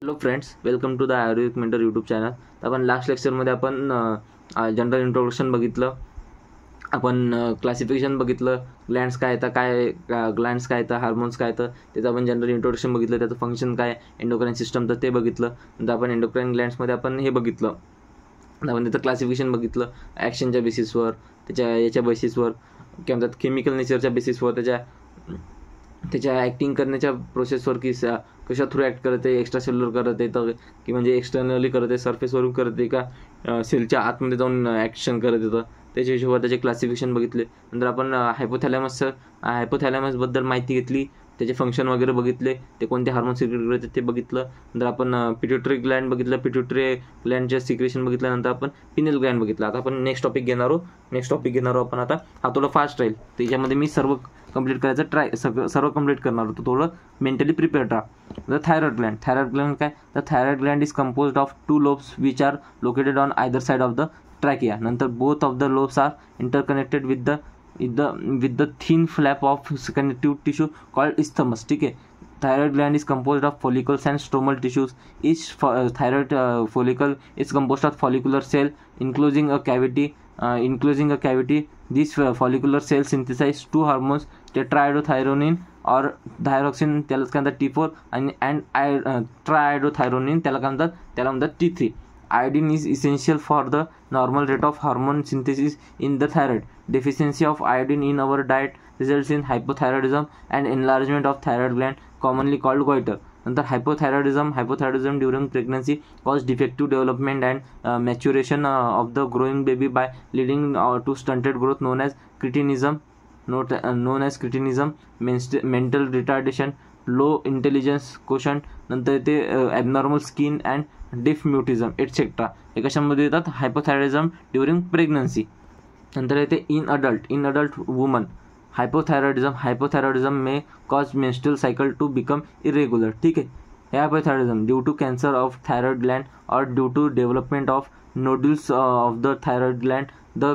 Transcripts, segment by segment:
Hello friends, welcome to the Ayurvedic mentor YouTube channel. तर आपण last लेक्चरमध्ये आपण जनरल इंट्रोडक्शन बघितलं. आपण क्लासिफिकेशन बघितलं. ग्लँड्स काय येतं, ग्लँड्स काय येतं, हार्मोन्स काय येतं, त्याचं आपण जनरल इंट्रोडक्शन बघितलं. त्याचं फंक्शन काय, एंडोक्राइन सिस्टमचं ते बघितलं. नंतर आपण एंडोक्राइन ग्लँड्समध्ये आपण हे बघितलं. आपण त्याचं क्लासिफिकेशन बघितलं ॲक्शनच्या बेसिसवर, याच्या बेसिसवर, काय म्हणतात केमिकल नेचरच्या बेसिसवर, त्याच्या ॲक्टिंग करण्याच्या प्रोसेसवर, की कशा थ्रू ॲक्ट करते, एक्स्ट्रा सेल्युलर करत येतं की म्हणजे एक्सटर्नली करत आहे, सरफेसवरून करते का सेलच्या आतमध्ये जाऊन ॲक्शन करत येतं, त्याच्या हिशोबावर त्याचे क्लासिफिकेशन बघितले. नंतर आपण हायपोथॅलॅमसबद्दल माहिती घेतली, त्याचे फंक्शन वगैरे बघितले, ते कोणते हार्मोन सिक्रेट करते ते बघितलं. नंतर आपण पिट्युटरी ग्लँड बघितलं, पिट्युटरी ग्लँडच्या सिक्रेशन बघितल्यानंतर आपण पिनेल ग्लँड बघितलं. आता आपण नेक्स्ट टॉपिक घेणार आहोत आपण. आता हा थोडं फास्ट राहील, त्याच्यामध्ये मी सर्व कंप्लीट करायचं सर्व कंप्लीट करणार होतो. थोडं मेंटली प्रिपेअर्ड राहा. द थायरॉइड ग्लँड काय, the thyroid gland is composed of 2 lobes which are located on either side of the trachea. नंतर both of the lobes are interconnected with the thin flap of connective tissue called isthmus. ठीक आहे. Thyroid gland is composed of follicles and stromal tissues. Each thyroid follicle is composed of follicular cell enclosing a cavity. These follicular cells synthesize 2 hormones, tetraiodothyronine or thyroxine, त्याला काय म्हणतात T4, and triiodothyronine, त्याला म्हणतात T3. Iodine is essential for the normal rate of hormone synthesis in the thyroid. Deficiency of iodine in our diet results in hypothyroidism and enlargement of thyroid gland, commonly called goiter. नंतर hypothyroidism during pregnancy cause defective development and maturation of the growing baby by leading to stunted growth known as cretinism, mental retardation, low intelligence quotient. नंतर ते abnormal skin and deaf mutism etc. हे कशामध्ये येतात, hypothyroidism during pregnancy. नंतर येते in adult woman hypothyroidism may cause menstrual cycle to become irregular. ठीक आहे. हे hypothyroidism due to cancer of thyroid gland और due to development of nodules of the thyroid gland. The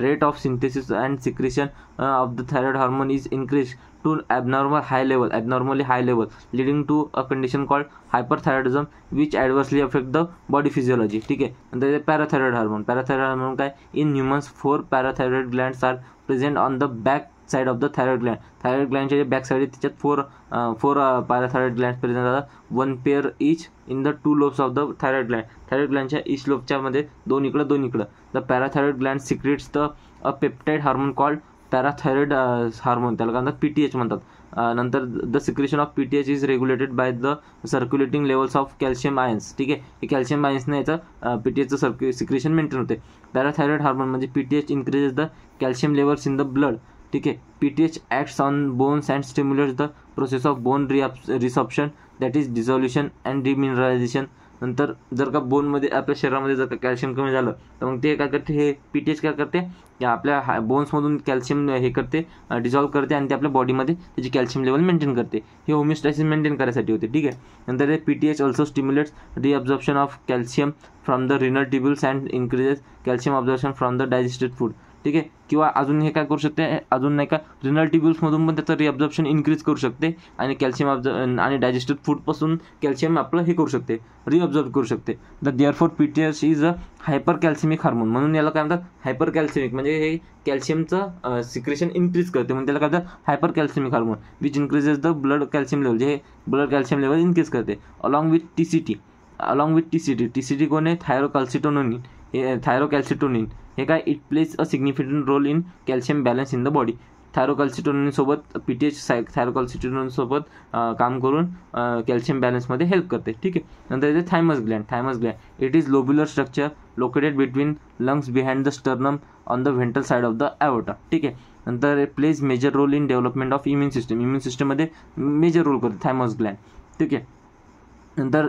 rate of synthesis and secretion of the thyroid hormone is increased to abnormally high level, leading to a condition called hyperthyroidism, which adversely affect the body physiology. ठीक आहे. नंतर पॅराथायरॉइड hormone काय, in humans 4 parathyroid glands are present on the back side of the thyroid gland. Thyroid ग्लँडच्या जे back side आहे त्याच्यात 4 पॅराथायरॉइड Gland present असतात, 1 pair each in the 2 lobes of the thyroid gland. Thyroid ग्लँडच्या ईच लोबच्या मध्ये 2 इकडं. The parathyroid gland secretes the a peptide hormone called parathyroid hormone, त्याला काय म्हणतात PTH म्हणतात. नंतर the secretion of PTH is regulated by the circulating levels of calcium ions. ठीक आहे. हे कॅल्शियम आयन्सने याचं PTHचं सिक्रेशन मेंटेन होते. पॅराथायरॉइड हार्मोन म्हणजे PTH increases the calcium levels in the blood. ठीक आहे. PTH acts on bones and stimulates the process of bone resorption, that is dissolution and demineralization. नंतर जर का बोनमध्ये आपल्या शरीरामध्ये जर का कॅल्शियम कमी झालं तर मग ते काय करते, हे PTH काय करते, आपल्या बोन्समधून कॅल्शियम हे करते, डिझॉल्व्ह करते आणि ते आपल्या बॉडीमध्ये त्याची कॅल्शियम लेवल मेंटेन करते. हे होमिओस्टॅसिस मेंटेन करायसाठी होते. ठीक आहे. नंतर हे PTH also stimulates reabsorption of calcium from the renal tubules and increases calcium absorption from the digested food. ठीक आहे. किंवा अजून हे काय करू शकते, अजून नाही का रिनल ट्युब्युल्समधून पण त्याचं रिअब्झॉर्प्शन इन्क्रीज करू शकते आणि कॅल्शियम आणि डायजेस्टेड फूडपासून कॅल्शियम आपलं हे करू शकते, रिअब्झॉर्ब करू शकते. The therefore PTH is a hypercalcaemic hormone, म्हणून याला काय म्हणतात हायपर कॅल्सिमिक, म्हणजे हे कॅल्शियमचं सिक्रेशन इन्क्रीज करते म्हणून त्याला काय म्हणतात hypercalcaemic hormone, which increases the blood calcium level, जे ब्लड कॅल्शियम लेवल इन्क्रीज करते. अलॉंग विथ TCT कोण आहे, थायरोकॅल्सिटोनिन. हे काय, it plays a significant role in calcium balance in the body. Thyrocalcitonin सोबत PTH थायरोकॅल्सिटोनिन सोबत काम करून कॅल्शियम बॅलन्समध्ये हेल्प करते. ठीक आहे. नंतर येते thymus gland. It is lobular structure located between lungs behind the sternum on the ventral side of the aorta. ठीक आहे. नंतर plays major role in development of immune सिस्टममध्ये मेजर रोल करते थायमस ग्लँड. ठीक आहे. नंतर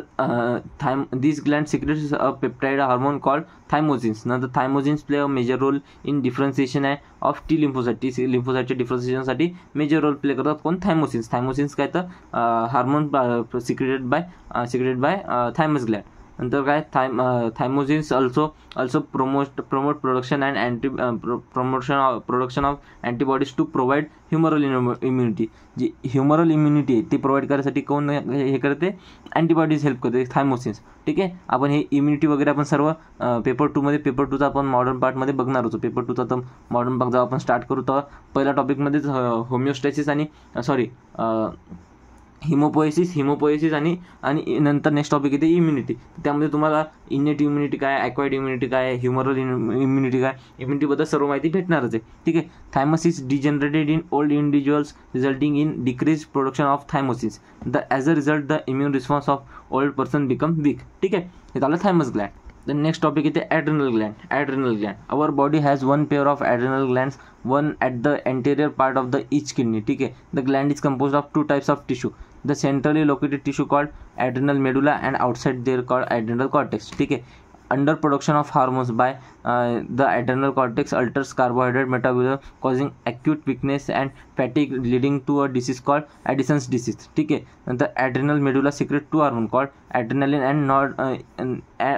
these glands secretes a peptide hormone called thymogens. नंतर thymogens play a major role in differentiation of T lymphocyte. T lymphocyteच्या डिफरन्सिएशनसाठी मेजर रोल प्ले करतात कोण, थायमोसिन्स. काय तर hormone secreted by thymus gland. नंतर काय thymosins also promote production and production of antibodies to provide humoral immunity. जी humoral immunity आहे ती प्रोव्हाइड करण्यासाठी कोण हे करते, अँटीबॉडीज हेल्प करते, थायमोसिन्स. ठीक आहे, आपण हे इम्युनिटी वगैरे आपण सर्व पेपर 2मध्ये पेपर 2चा आपण मॉडर्न पार्टमध्ये बघणार होतो. पेपर 2चा तर मॉडर्न पार्ट जेव्हा आपण स्टार्ट करू तेव्हा पहिल्या टॉपिकमध्येच होमिओस्टॅसिस आणि हिमोपोएसिस आणि नंतर नेक्स्ट टॉपिक येते इम्युनिटी. त्यामध्ये तुम्हाला इनेट इम्युनिटी काय, ॲक्वायर्ड इम्युनिटी काय, ह्युमरल इम्युनिटी काय, इम्युनिटीबद्दल सर्व माहिती भेटणारच आहे. ठीक आहे. Thymosins degenerated in old individuals resulting in decrease production of thymosins. As a result the immune response of old person become weak. ठीक आहे, हे झालं thymus gland. The next topic is the adrenal gland. Adrenal gland. Our body has one pair of adrenal glands, one at the anterior part of the each kidney. ठीक है. The gland is composed of two types of tissue. The centrally located tissue called adrenal medulla and outside there called adrenal cortex. ठीक है. Under production of hormones by the adrenal cortex alters carbohydrate metabolism, causing acute weakness and fatigue, leading to a disease called Addison's disease. ठीक है. The adrenal medulla secrete two hormones called adrenaline and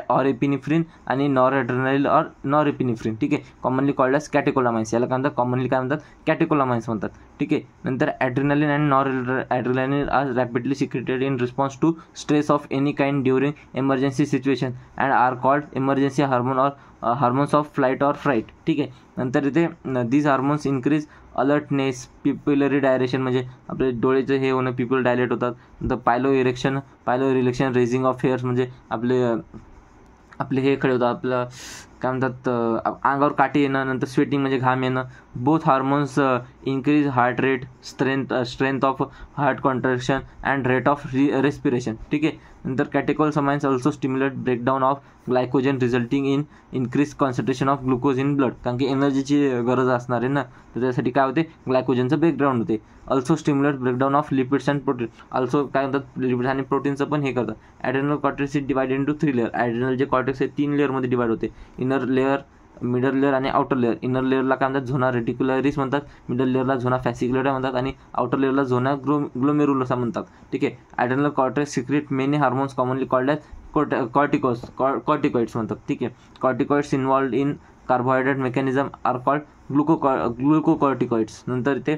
norepinephrine आणि noradrenaline or norepinephrine. ठीक आहे, commonly called age कॅटेकोलामाइन्स. याला काय म्हणतात, commonly काय म्हणतात, कॅटेकोलामाइन्स म्हणतात. ठीक आहे. नंतर adrenaline and noradrenaline are rapidly secreted in response to stress of any kind during emergency situation and are called emergency hormone or hormones of flight or fright. ठीक आहे. नंतर इथे these hormones increase alertness, pupillary direction म्हणजे आपले डोळेचं हे होणं, पिप्युल dilate होतात. नंतर पायलो इरेक्शन रेझिंग ऑफ हेअर्स म्हणजे आपले हे खडे होतात, आपलं काय म्हणतात, अंगावर काटे येणं. नंतर स्वेटिंग म्हणजे घाम येणं. Both hormones increase heart rate, strength of heart contraction and rate of respiration. ठीक आहे. नंतर catecholamines also stimulate breakdown of glycogen resulting in increase concentration of glucose in blood. कारण की एनर्जीची गरज असणार आहे ना, तर त्यासाठी काय होते, ग्लायकोजनचं ब्रेकडाऊन होते. Also stimulate breakdown of lipids and protein. Also काय म्हणतात, लिपिड्स आणि प्रोटीनचं पण हे करतात. Adrenal cortex is divide into 3 layer. Adrenal जे कॉर्टेक्स आहे 3 लेअरमध्ये डिवाइड होते. इनर लेअर, मिडल लेअर आणि आउटर लेअर. इनर लेअरला काय म्हणतात, झोना रेटिक्युलरिस म्हणतात. मिडल लेअरला झोना फॅसिक्युलरा म्हणतात आणि आउटर लेअरला झोना ग्लोमेरुलसा म्हणतात. ठीक आहे. Adrenal cortex secrete many hormones commonly called as corticoids म्हणतात. ठीक आहे. Corticoids involved in carbohydrate mechanism are called glucocorticoids. नंतर ते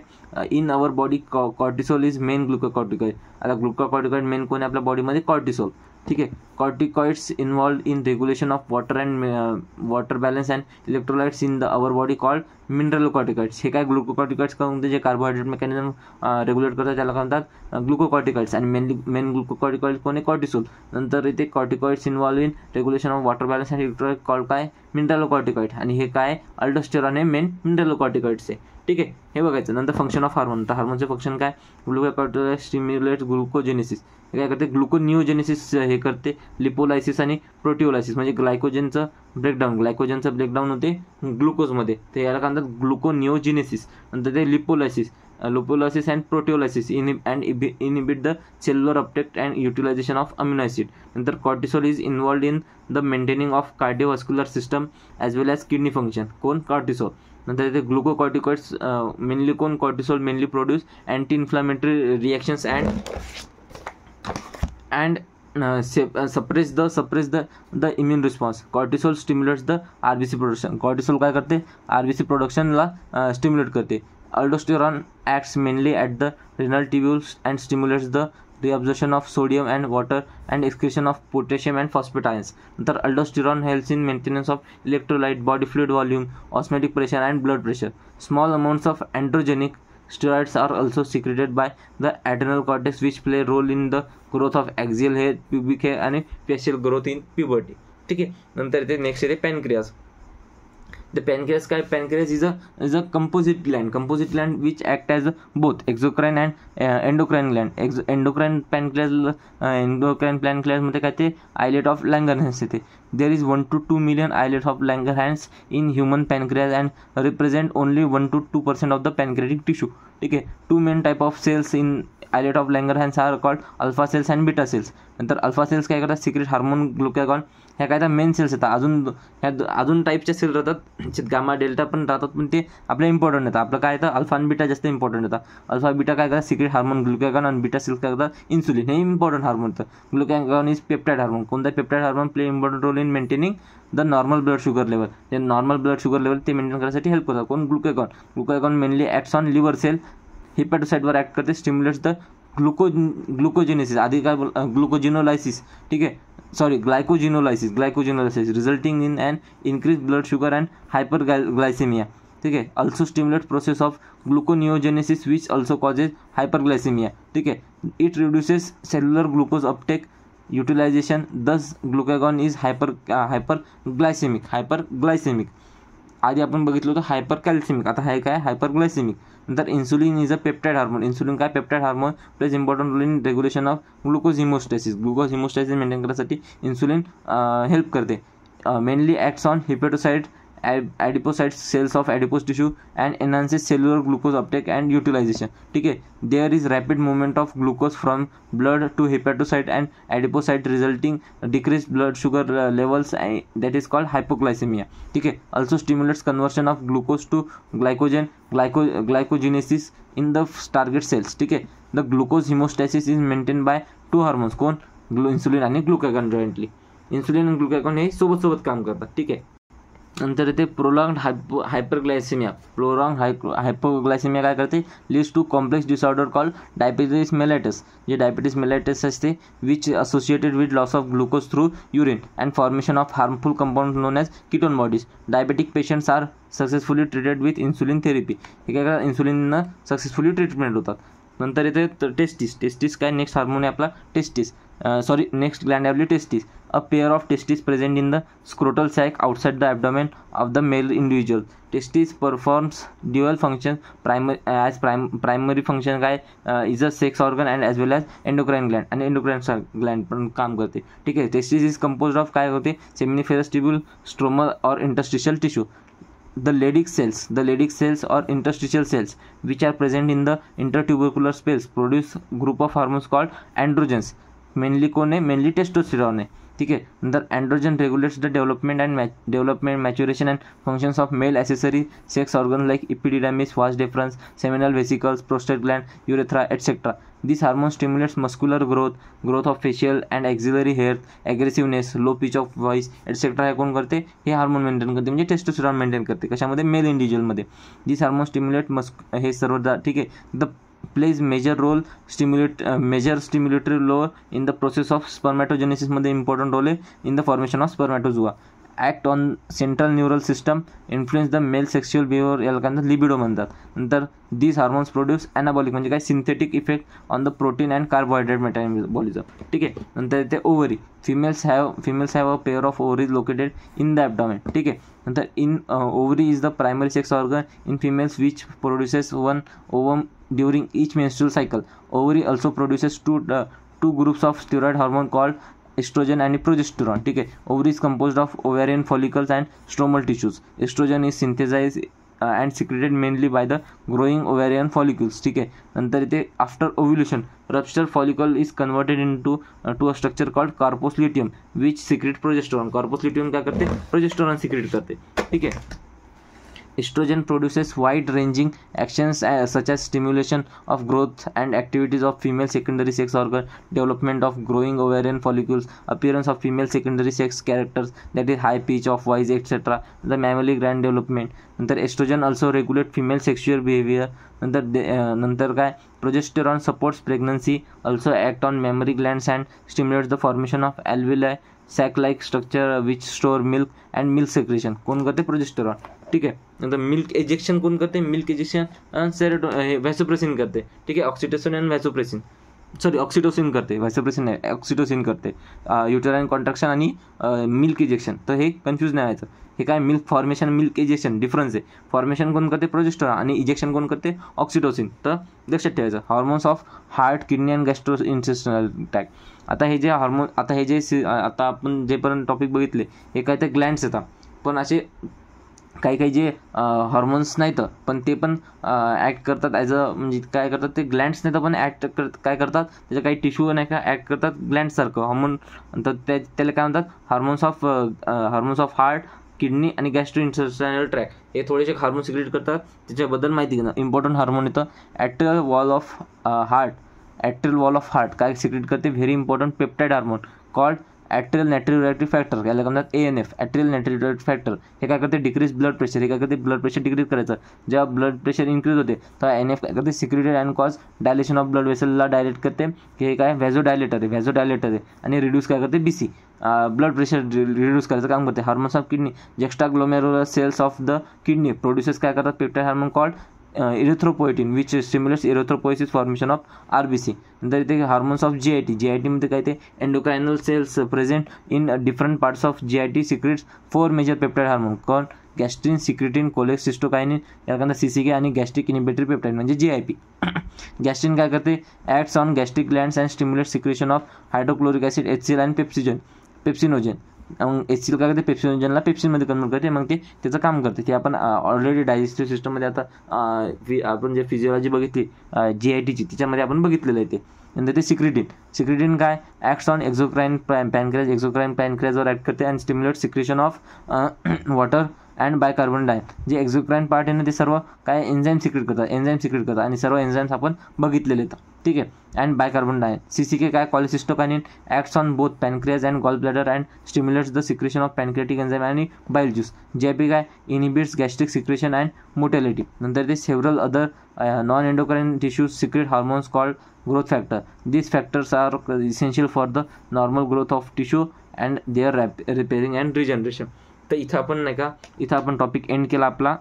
in our body cortisol is main glucocorticoid. आता ग्लुकोकॉर्टिकॉइड मेन कोण आहे आपल्या बॉडीमध्ये, कॉर्टिसोल. ठीक आहे. Corticoids involved in regulation of water balance and electrolytes in the our body called mineral corticoids. हे काय ग्लुकोकॉर्टिकॉइड्स का म्हणते, जे कार्बोहायड्रेट मेकॅनिझम रेग्युलेट करतात त्याला काय म्हणतात, ग्लुकोकॉर्टिकॉइड्स. आणि मेन ग्लुकोकॉर्टिकॉइड कोण आहे, कॉर्टिसोल. नंतर इथे corticoids involve in regulation of water balance and electrolyte called काय, मिनरल कॉर्टिकॉइड. आणि हे काय, अल्डोस्टेरॉन हे मेन मिनरल कॉर्टिकॉइड्स आहे. ठीक आहे, हे बघायचं. नंतर फंक्शन ऑफ हार्मोन. तर हार्मोनचे फंक्शन काय, ग्लुकोकॉर्टिकॉइड स्टिम्युलेट ग्लुकोजेनेसिस. हे काय करते, ग्लुकोनिओजेनेसिस हे करते. लिपोलायसिस आणि प्रोटिओलायसिस म्हणजे ग्लायकोजनचं ब्रेकडाऊन होते ग्लुकोजमध्ये, तर याला काय म्हणतात, ग्लुकोनिओजेनेसिस. नंतर ते lipolysis and proteolysis and inhibit the cellular uptake and utilisation of amino acid. नंतर cortisol is involved in the maintaining of cardiovascular system as well as kidney function. कोण, कॉर्टिसोल. नंतर इथे ग्लुकोकॉर्टिकॉइड्स मेनली कोण, cortisol mainly produce anti inflammatory reactions and suppress the immune response. Cortisol stimulates the RBC production. Cortisol काय करते, RBC प्रोडक्शनला stimulate करते. Aldosterone acts mainly at the renal tubules and stimulates the reabsorption of sodium and water and excretion of potassium and phosphate ions. नंतर aldosterone helps in maintenance of electrolyte, body fluid volume, osmotic pressure and blood pressure. Small amounts of androgenic steroids are also secreted by the adrenal cortex which play a role in the growth of axial hair, pubic hair आणि facial growth in puberty. ठीक आहे. नंतर ते next येते pancreas. The pancreas काय, pancreas is a composite gland which act as both exocrine and endocrine gland. Endocrine pancreas मध्ये काय ते islet of Langerhans येते. There is 1 to 2 million islets of Langerhans in human pancreas and represent only 1 to 2% of the pancreatic tissue. ठीक आहे. 2 main type of cells in islet of Langerhans are called alpha cells and beta cells. नंतर alpha cells काय करतात, secrete hormone glucagon. ह्या काय तर main cells येतात. अजून टाईपच्या सेल राहतात, त्याच्यात गामा डेल्टा पण राहतात, पण ते आपल्या इम्पॉर्टंट येतात. आपलं काय तर अल्फा आणि बीटा जास्त इम्पॉर्टंट येतात. अल्फा बीटा काय करतात, सिक्रेट हार्मोन ग्लुकॅगॉन, आणि बीटा सेल्स काय करतात, इन्सुलिन. हे इम्पॉर्टंट हार्मोन येतं. Glucagon is peptide hormone. कोणता peptide hormone play important role in maintaining the normal blood sugar level. ते नॉर्मल ब्लड शुगर लेवल ते मेंटेन करण्यासाठी हेल्प करतात. कोण, glucagon. Glucagon mainly acts on liver cell, हिपॅटोसाइटवर act करते, stimulates the glucogenesis, आधी काय ग्लुकोजिनोलायसिस, ठीक आहे, sorry glycogenolysis resulting in and increase blood sugar and hyper glycaemia, ठीक आहे. Also stimulate process of gluconeogenesis which also causes hyperglycaemia, ठीक आहे. It reduces cellular glucose uptake utilisation, thus glucagon is hyperglycaemic. आधी आपण बघितलं होतं हायपर कॅल्सिमिक, आता आहे काय, हायपरग्लायसेमिक. नंतर insulin is a peptide hormone. Insulin काय, peptide hormone, plays important role in regulation of glucose homeostasis. Glucose homeostasis maintain करण्यासाठी इन्सुलिन हेल्प करते. Mainly acts on hepatocyte adipocytes cells of adipose tissue and enhances cellular glucose uptake and utilization, ठीक है. There is rapid movement of glucose from blood to hepatocyte and adipocyte resulting decreased blood sugar levels, that is called hypoglycemia, ठीक है. Also stimulates conversion of glucose to glycogen, glycogenesis in the target cells, ठीक है. The glucose hemostasis is maintained by 2 hormones, कोण, insulin आणि glucagon jointly. Insulin आणि glucagon हे सोबत काम करतात, ठीक आहे. नंतर येते प्रोलॉंग्ड हायपरग्लायसेमिया. हायपोग्लायसेमिया काय करते, leads to complex disorder called diabetes mellitus. जे डायबिटीज मेलायटस असते which associated with loss of glucose through urine and formation of harmful compound known as ketone bodies. Diabetic patients are successfully treated with insulin therapy. हे काय करतात, इन्सुलिननं successfully treatment होतात. नंतर येते testis काय, next hormone आहे आपला टेस्टिस, नेक्स्ट ग्लँड आहे आपली testis. A pair of testis present in the scrotal sac outside the abdomen of the male individual. Testis performs dual function. Primary function काय, is a sex organ and as well as endocrine gland, आणि endocrine gland पण काम करते, ठीक आहे. Testis is composed of काय होते, seminiferous tubule, stromal और interstitial tissue. The Leydig cells or interstitial cells which are present in the intertubercular space produce group of hormones called androgens. Mainly कोण आहे, मेनली टेस्टोस्टेरॉन आहे, ठीक आहे. नंतर androgen regulates the development maturation and functions of male accessory sex organ like epididymis, vas deferens, seminal vesicles, prostate gland, urethra etcetera. This hormone stimulates muscular growth of facial and axillary hair, aggressiveness, low pitch of voice, etc. हे कोण करते, हे hormone maintain करते, म्हणजे testosterone maintain करते. कशामध्ये, male इंडिव्हिज्युअलमध्ये. This hormone stimulate हे सर्व, ठीक आहे. The plays major stimulatory role in the process of स्पर्मॅटोजेनेसिसमध्ये इम्पॉर्टंट रोल आहे in the formation of spermatozoa. Act on central neural system, influence the male sexual behaviour, याला काय लिबिडो म्हणतात. नंतर दिस हार्मोन्स प्रोड्यूस ॲनाबॉलिक म्हणजे काय, synthetic effect on the protein and carbohydrate metabolism, ठीक आहे. नंतर येते ovary. Females have a pair of ovaries located in the abdomen, ठीक आहे. नंतर ovary is the primary sex organ in females which produces 1 ovum during each menstrual cycle. Ovary also produces two groups of steroid hormone called estrogen and progesterone, ठीक आहे. Ovary is composed of ovarian follicles and stromal tissues. Estrogen is synthesized and secreted mainly by the growing ovarian follicles, ठीक आहे. नंतर इथे after ovulation rupture follicle is converted into to a structure called corpus luteum which secrete progesterone. corpus luteum काय करते, progesterone secrete करते, ठीक आहे. Estrogen produces wide-ranging actions such as stimulation of growth and activities of female secondary sex organ, development of growing ovarian follicles, appearance of female secondary sex characters, that is high pitch of voice, etc. The mammary gland development. नंतर estrogen also regulate female sexual behavior. नंतर काय, progesterone supports pregnancy, also act on mammary glands and stimulates the formation of alveoli, sac-like structure which store milk and milk secretion. कोण करते, progesterone, ठीक आहे. नंतर milk एजेक्शन कोण करते, मिल्क एजेक्शन व्हॅसोप्रेसिन करते, ठीक आहे. ऑक्सिटोसिन आणि ऑक्सिटोसिन करते, व्हॅसोप्रेसिन नाही, ऑक्सिटोसिन करते. युटेराइन कॉन्ट्रॅक्शन आणि मिल्क इजेक्शन, तर हे कन्फ्यूज नाही व्हायचं. हे काय, milk formation, milk ejection difference आहे. फॉर्मेशन कोण करते, प्रोजेस्टेरॉन, आणि इजेक्शन कोण करते, ऑक्सिटोसिन. तर लक्षात ठेवायचं. Hormones of heart, kidney and gastrointestinal tract. आता हे जे हार्मोन, आता आपण जेपर्यंत टॉपिक बघितले हे काय, ते ग्लँड्स येतात, पण असे काही काही जे हॉर्मोन्स नाहीत पण ते पण ॲक्ट करतात ॲज अ, म्हणजे काय करतात ते ग्लँड्स नाही तर पण काय करतात त्याचे काही टिश्यू नाही का ॲक्ट करतात ग्लँडसारखं हॉर्मोन. तर त्याला काय म्हणतात हार्मोन्स ऑफ हार्ट, किडनी आणि गॅस्ट्रोइंटेस्टायनल ट्रॅक हे थोडेसे हार्मोन सिक्रेट करतात. त्याच्याबद्दल माहिती घेणं इम्पॉर्टंट हार्मोन येतं. ॲट्रियल वॉल ऑफ हार्ट काय सिक्रेट करते, very important peptide hormone called atrial natriuretic factor, याला म्हणतात ANF ॲट्रियल नायट्रोरेटिव्ह फॅक्टर. हे काय करते, डिक्रीज ब्लड प्रेशर. हे काय करते, ब्लड प्रेशर डिक्रीज करायचं. जेव्हा ब्लड प्रेशर इन्क्रीज होते तेव्हा NF काय करते, secreted and cause dilation of blood व्हेसलला डायलेट करते. हे काय व्हॅझोडायलेटर आहे आणि रिड्यूस काय करते BC ब्लड प्रेशर रिड्यूस करायचं काम करते. Hormones of kidney, juxta glomerular cells of the kidney produces काय करतात, peptide hormone called erythropoietin which stimulates erythropoiesis formation of RBC. नंतर इथे हार्मोन्स ऑफ GIT मध्ये काय ते endocrinal cells present in different parts of GIT secretes 4 major peptide hormone called gastrin, secretin, cholecystokinin, याकडनं CCK आणि gastric inhibitory peptide म्हणजे GIP. Gastrin काय करते, acts on gastric glands and stimulate secretion of hydrochloric acid HCl आणि pepsinogen. मग HCl काय करते, पेप्सिनोजनला पेप्सिनमध्ये convert करते, मग ते त्याचं काम करते. ते आपण ऑलरेडी डायजेस्टिव्ह सिस्टममध्ये आता आपण जे फिजिओलॉजी बघितली GITची त्याच्यामध्ये आपण बघितलेलं आहे ते. नंतर ते सिक्रेटिन काय, ॲक्ट्स ऑन एक्झोक्राइन पॅनक्रियाजवर ॲक्ट करते and stimulate secretion of water and bicarbonate. जे एक्झोक्राइन पार्ट आहे ना ते सर्व काय एन्झाईम सिक्रेट करतात आणि सर्व एन्झाईम्स आपण बघितलेले आहेत. ठीक आहे. And bicarbonate. CCK काय, cholecystokinin, acts on both pancreas and gall bladder and stimulates the secretion of pancreatic enzyme आणि बाईल ज्यूस. GIP काय, inhibits gastric secretion and motility. नंतर ते several other non endocrine tissues secrete hormones called growth factor. These factors are essential for the normal growth of tissue and their repairing and regeneration. तर इथं आपण topic end केला आपला.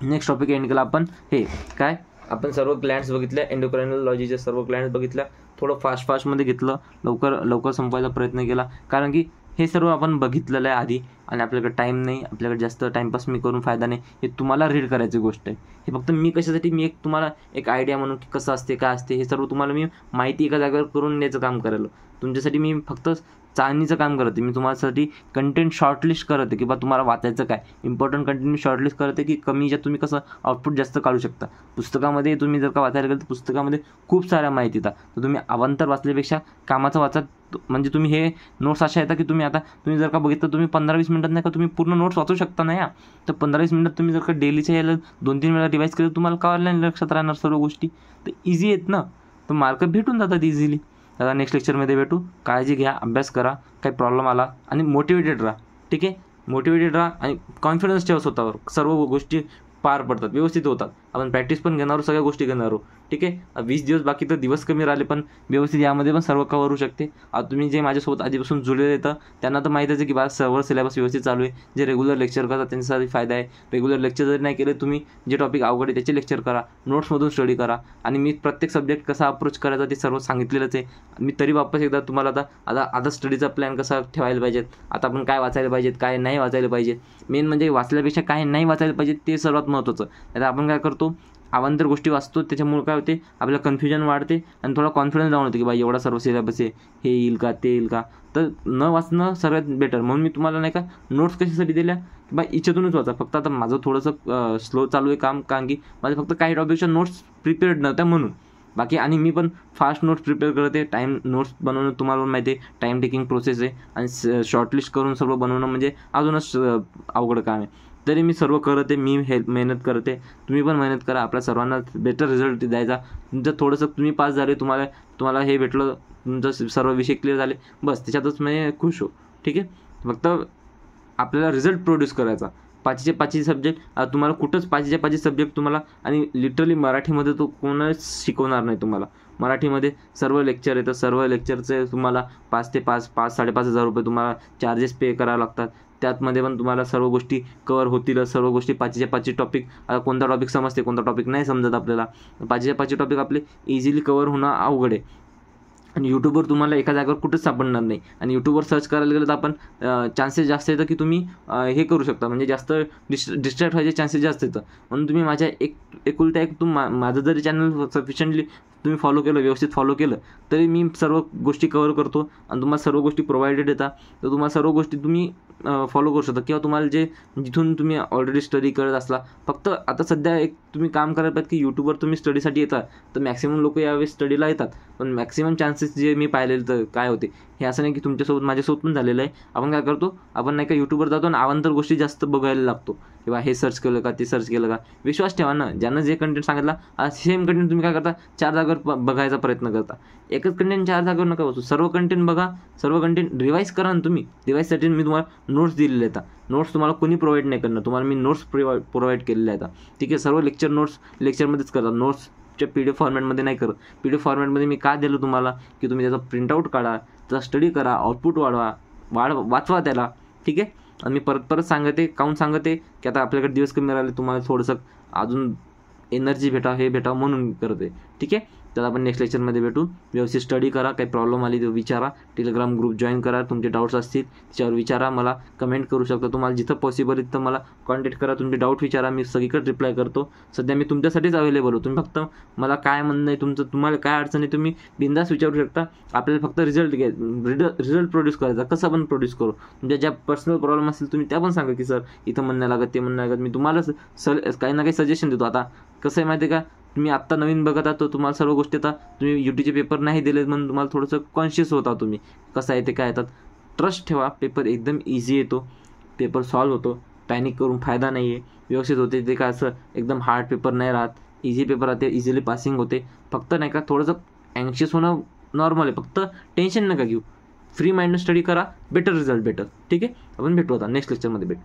Next topic end केला आपण हे काय, आपण सर्व ग्लँड्स बघितल्या, एंडोक्राइनॉलॉजीचे सर्व ग्लँड्स बघितल्या. थोडं फास्टमध्ये घेतलं, लवकर संपवायचा प्रयत्न केला, कारण की हे सर्व आपण बघितलेलं आहे आधी आणि आपल्याकडे टाईम नाही, आपल्याकडे जास्त टाईमपास मी करून फायदा नाही. हे तुम्हाला रीड करायची गोष्ट आहे. हे फक्त मी कशासाठी, मी तुम्हाला एक आयडिया म्हणून की कसं असते काय असते हे सर्व तुम्हाला मी माहिती एका जागेवर करून द्यायचं काम करायला. तुमच्यासाठी मी फक्त चाळणीचं काम करते. मी तुम्हासाठी कंटेंट शॉर्टलिस्ट करते की बा तुम्हाला वाचायचं काय, इम्पॉर्टंट कंटेंट मी शॉर्टलिस्ट करते की कमी याच्यात तुम्ही कसं आउटपुट जास्त काढू शकता. पुस्तकामध्ये तुम्ही जर का वाचायला गेलं तर पुस्तकामध्ये खूप साऱ्या माहिती येतात. तर तुम्ही अवांतर वाचल्यापेक्षा कामाचं वाचा. म्हणजे तुम्ही हे नोट्स अशा येतात की तुम्ही जर का बघितलं, तुम्ही 15-20 मिनिटात नाही का तुम्ही पूर्ण नोट्स वाचू शकता ना. या तर 15-20 मिनिटात तुम्ही जर का डेलीच्या याला 2-3 वेळा रिवाईज केलं, तुम्हाला कळलं लक्षात राहणार सर्व गोष्टी. तर इझी आहेत ना, तर मार्क भेटून जातात इझिली. आता नेक्स्ट लेक्चरमध्ये भेटू. काळजी घ्या, अभ्यास करा, काही प्रॉब्लेम आला आणि मोटिवेटेड राहा. ठीक आहे, मोटिवेटेड राहा आणि कॉन्फिडन्स ठेवा स्वतःवर. सर्व गोष्टी पार पडतात, व्यवस्थित होतात. आपण प्रॅक्टिस पण घेणार, सगळ्या गोष्टी घेणार. ठीक आहे. 20 दिवस बाकी तर दिवस कमी राहिले, पण व्यवस्थित यामध्ये पण सर्व कव्हर होऊ शकते. आता तुम्ही जे माझ्यासोबत आधीपासून जुळलेले येतं त्यांना तर माहीतच आहे की बा सर्व सिलेबस व्यवस्थित चालू आहे. जे रेग्युलर लेक्चर करतात त्यांच्यासाठी फायदा आहे. रेग्युलर लेक्चर जरी नाही केले, तुम्ही जे टॉपिक अवघड आहे त्याचे लेक्चर करा, नोट्समधून स्टडी करा. आणि मी प्रत्येक सब्जेक्ट कसा अप्रोच करायचा ते सर्व सांगितलेलंच आहे. मी तरी वापस एकदा तुम्हाला आता स्टडीचा प्लॅन कसा ठेवायला पाहिजेत, आता आपण काय वाचायला पाहिजेत, काय नाही वाचायला पाहिजे. मेन म्हणजे वाचल्यापेक्षा काय नाही वाचायला पाहिजे ते सर्वात महत्त्वाचं. आता आपण काय करतो, अवांतर गोष्टी वाचतो, त्याच्यामुळे काय होते, आपल्याला कन्फ्युजन वाढते आणि थोडा कॉन्फिडन्स डाऊन होतो की बाई एवढा सर्व सिलेबस आहे, हे येईल का ते येईल का. तर न वाचणं सर्वात बेटर. म्हणून मी तुम्हाला नाही का नोट्स कशासाठी दिल्या की बा इच्छेतूनच वाचा. फक्त आता माझं थोडंसं स्लो चालू आहे काम, कारण की माझे फक्त काही टॉपिकच्या नोट्स प्रिपेअर्ड नव्हत्या म्हणून. बाकी आणि मी पण फास्ट नोट्स प्रिपेअर करते. टाईम नोट्स बनवणं तुम्हाला पण माहिती आहे, टाईम टेकिंग प्रोसेस आहे आणि शॉर्टलिस्ट करून सर्व बनवणं म्हणजे अजूनच अवघड काम आहे. तरी मी सर्व करते, मी मेहनत करते, तुम्ही पण मेहनत करा. आपल्या सर्वांना बेटर रिझल्ट द्यायचा. तुमचं थोडंसं तुम्ही पास झाले, तुम्हाला हे भेटलं, तुमचं सर्व विषय क्लिअर झाले, बस त्याच्यातच मी खुश हो. ठीक आहे. फक्त आपल्याला रिझल्ट प्रोड्यूस करायचा. 5चे 5 सब्जेक्ट तुम्हाला कुठंच 5चे 5 सब्जेक्ट तुम्हाला, आणि लिटरली मराठीमध्ये तो कोणच शिकवणार नाही तुम्हाला. मराठीमध्ये सर्व लेक्चर येतं, सर्व लेक्चरचे तुम्हाला 5 ते 5-5,5,5 हजार रुपये तुम्हाला चार्जेस पे करावे लागतात. त्यातमध्ये पण तुम्हाला सर्व गोष्टी कवर होतील. सर्व गोष्टी 5चे 5 टॉपिक, कोणता टॉपिक समजते कोणता टॉपिक नाही समजत आपल्याला. 5चे 5 टॉपिक आपले इझिली कवर होणं अवघड आहे. आणि यूट्यूबवर तुम्हाला एका जागेवर कुठंच सापडणार नाही. आणि यूट्यूबवर सर्च करायला गेलं तर आपण चान्सेस जास्त येतं की तुम्ही हे करू शकता, म्हणजे जास्त डिस्ट्रॅक्ट व्हायचे चान्सेस जास्त येतं. म्हणून तुम्ही माझ्या एकुलता एक माझं जरी चॅनल सफिशियंटली तुम्ही फॉलो केलं, व्यवस्थित फॉलो केलं, तरी मी सर्व गोष्टी कव्हर करतो आणि तुम्हाला सर्व गोष्टी प्रोव्हाइडेड येतात. तर तुम्हाला सर्व गोष्टी तुम्ही फॉलो करू शकता. किंवा तुम्हाला जे जिथून तुम्ही ऑलरेडी स्टडी करत असला, फक्त आता सध्या एक तुम्ही काम करायला पाहिजे की यूट्यूबवर तुम्ही स्टडीसाठी येतात, तर मॅक्सिमम लोक यावेळेस स्टडीला येतात. पण मॅक्सिमम चान्सेस जे मी पाहिलेले तर काय होते, हे असं नाही की तुमच्यासोबत माझ्यासोबत पण झालेलं आहे. आपण काय करतो, आपण नाही का यूट्यूबवर जातो आणि अवांतर गोष्टी जास्त बघायला लागतो, किंवा हे सर्च केलं का, ते सर्च केलं का. विश्वास ठेवा ना, ज्यानं जे कंटेंट सांगितलं सेम कंटेंट तुम्ही काय करता, 4 जागेवर बघायचा प्रयत्न करता. एकच कंटेंट 4 जागेवर नका बसू, सर्व कंटेंट बघा, सर्व कंटेंट रिवाईज करा ना तुम्ही. रिवाईजसाठी मी तुम्हाला नोट्स दिलेले आहेत. नोट्स तुम्हाला कोणी प्रोव्हाइड नाही करणार, तुम्हाला मी नोट्स प्रोव्हाइड केलेले आहेत. ठीक आहे, सर्व लेक्चर नोट्स लेक्चरमध्येच करा, नोट्सच्या PDF फॉर्मॅटमध्ये नाही करत. PDF फॉर्मॅटमध्ये मी काय दिलं तुम्हाला की तुम्ही त्याचा प्रिंटआउट काढा, त्याचा स्टडी करा, आउटपुट वाचवा त्याला. ठीक आहे, आणि मी परत सांगते, काहून सांगते की आता आपल्याकडे दिवस कमी राहिले, तुम्हाला थोडंसं अजून एनर्जी भेटावं म्हणून करते. ठीक आहे, तर आपण नेक्स्ट लेक्चरमध्ये भेटू. व्यवस्थित स्टडी करा, काही प्रॉब्लेम आली तर विचारा, टेलिग्राम ग्रुप जॉईन करा, तुमचे डाऊट्स असतील त्याच्यावर विचारा, मला कमेंट करू शकता. तुम्हाला जिथं पॉसिबल आहे तिथं मला कॉन्टॅक्ट करा, तुमचे डाऊट विचारा, मी सगळीकडे रिप्लाय करतो. सध्या मी तुमच्यासाठीच अवेलेबल होतो. तुम्ही फक्त मला काय म्हणणं आहे तुम्हाला काय अडचण आहे तुम्ही बिंदास विचारू शकता. आपल्याला फक्त रिझल्ट प्रोड्यूस करायचा, कसं पण प्रोड्यूस करू. तुमच्या ज्या पर्सनल प्रॉब्लेम असतील तुम्ही त्या पण सांगा की सर इथं म्हणणं लागत, ते म्हणणं लागत. मी तुम्हाला काही ना काही सजेशन देतो. आता कसं आहे माहिती आहे का, तुम्ही आत्ता नवीन बघत आहात, तर तुम्हाला सर्व गोष्टी आता तुम्ही UTचे पेपर नाही दिलेत म्हणून तुम्हाला थोडंसं कॉन्शियस होता तुम्ही कसं आहे ते काय येतात. ट्रस्ट ठेवा, पेपर एकदम इझी येतो, पेपर सॉल्व्ह होतो, पॅनिक करून फायदा नाही आहे. व्यवस्थित होते ते काय असं एकदम हार्ड पेपर नाही राहत, इझी पेपर राहते, इझिली पासिंग होते. फक्त नाही का थोडंसं अँक्शियस होणं नॉर्मल आहे, फक्त टेन्शन नका घेऊ, फ्री माइंडनं स्टडी करा, बेटर रिझल्ट भेटल. ठीक आहे, आपण भेटू आता नेक्स्ट लेक्चरमध्ये भेटू.